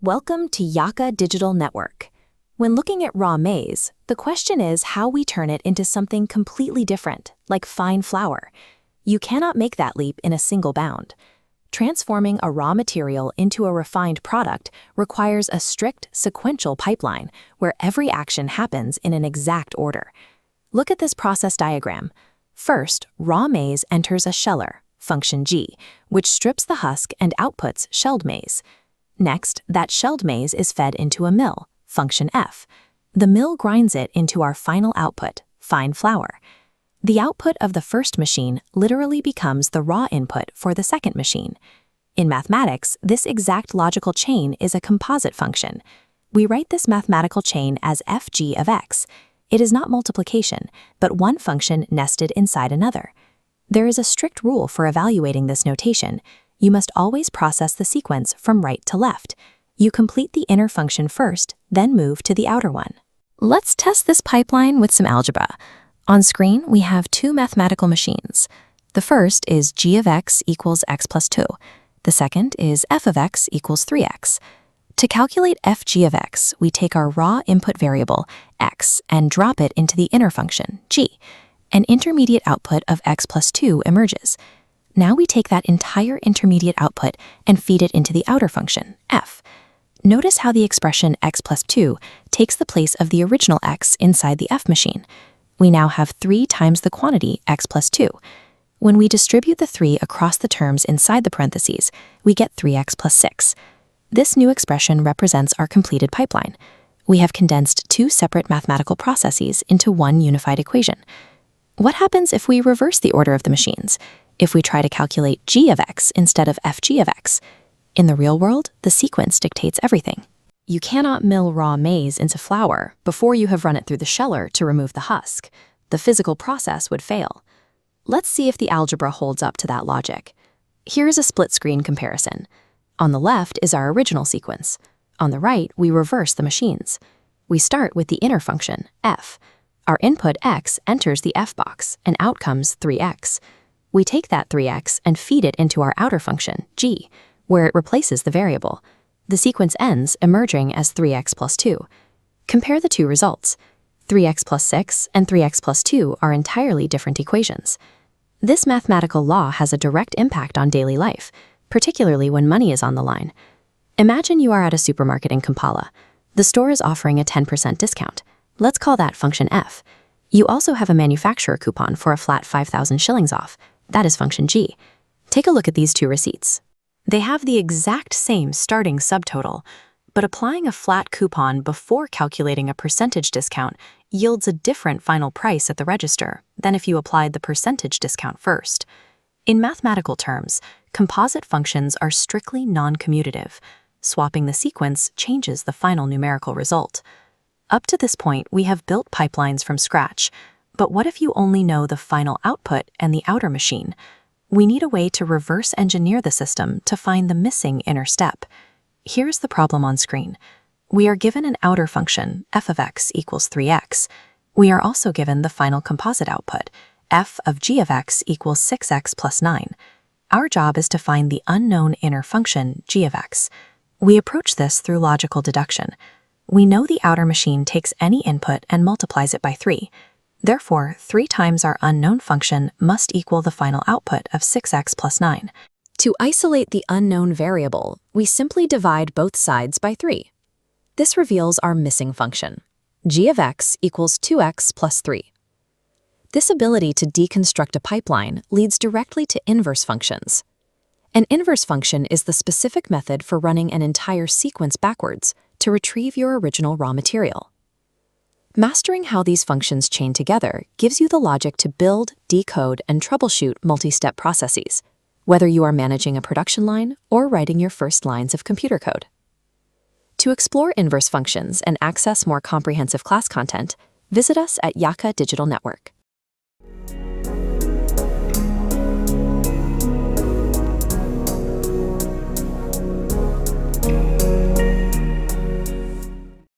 Welcome to Yaka Digital Network. When looking at raw maize, the question is how we turn it into something completely different, like fine flour. You cannot make that leap in a single bound. Transforming a raw material into a refined product requires a strict, sequential pipeline where every action happens in an exact order. Look at this process diagram. First, raw maize enters a sheller, function G, which strips the husk and outputs shelled maize. Next, that shelled maize is fed into a mill, function F. The mill grinds it into our final output, fine flour. The output of the first machine literally becomes the raw input for the second machine. In mathematics, this exact logical chain is a composite function. We write this mathematical chain as fg of x. It is not multiplication, but one function nested inside another. There is a strict rule for evaluating this notation. You must always process the sequence from right to left. You complete the inner function first, then move to the outer one. Let's test this pipeline with some algebra. On screen, we have two mathematical machines. The first is g of x equals x plus 2. The second is f of x equals 3x. To calculate fg of x, we take our raw input variable, x, and drop it into the inner function, g. An intermediate output of x plus 2 emerges. Now we take that entire intermediate output and feed it into the outer function, f. Notice how the expression x plus 2 takes the place of the original x inside the f machine. We now have 3 times the quantity x plus 2. When we distribute the 3 across the terms inside the parentheses, we get 3x plus 6. This new expression represents our completed pipeline. We have condensed 2 separate mathematical processes into one unified equation. What happens if we reverse the order of the machines? If we try to calculate g of x instead of fg of x? In the real world, the sequence dictates everything. You cannot mill raw maize into flour before you have run it through the sheller to remove the husk. The physical process would fail. Let's see if the algebra holds up to that logic. Here's a split-screen comparison. On the left is our original sequence. On the right, we reverse the machines. We start with the inner function, f. Our input x enters the f box, and out comes 3x. We take that 3x and feed it into our outer function, g, where it replaces the variable. The sequence ends, emerging as 3x plus 2. Compare the two results. 3x plus 6 and 3x plus 2 are entirely different equations. This mathematical law has a direct impact on daily life, particularly when money is on the line. Imagine you are at a supermarket in Kampala. The store is offering a 10% discount. Let's call that function f. You also have a manufacturer coupon for a flat 5,000 shillings off. That is function g. Take a look at these two receipts. They have the exact same starting subtotal, but applying a flat coupon before calculating a percentage discount yields a different final price at the register than if you applied the percentage discount first. In mathematical terms, composite functions are strictly non-commutative. Swapping the sequence changes the final numerical result. Up to this point, we have built pipelines from scratch, but what if you only know the final output and the outer machine? We need a way to reverse engineer the system to find the missing inner step. Here's the problem on screen. We are given an outer function, f of x equals 3x. We are also given the final composite output, f of g of x equals 6x plus 9. Our job is to find the unknown inner function, g of x. We approach this through logical deduction. We know the outer machine takes any input and multiplies it by 3. Therefore, 3 times our unknown function must equal the final output of 6x plus 9. To isolate the unknown variable, we simply divide both sides by 3. This reveals our missing function. G of x equals 2x plus 3. This ability to deconstruct a pipeline leads directly to inverse functions. An inverse function is the specific method for running an entire sequence backwards to retrieve your original raw material. Mastering how these functions chain together gives you the logic to build, decode, and troubleshoot multi-step processes, whether you are managing a production line or writing your first lines of computer code. To explore inverse functions and access more comprehensive class content, visit us at Yaka Digital Network.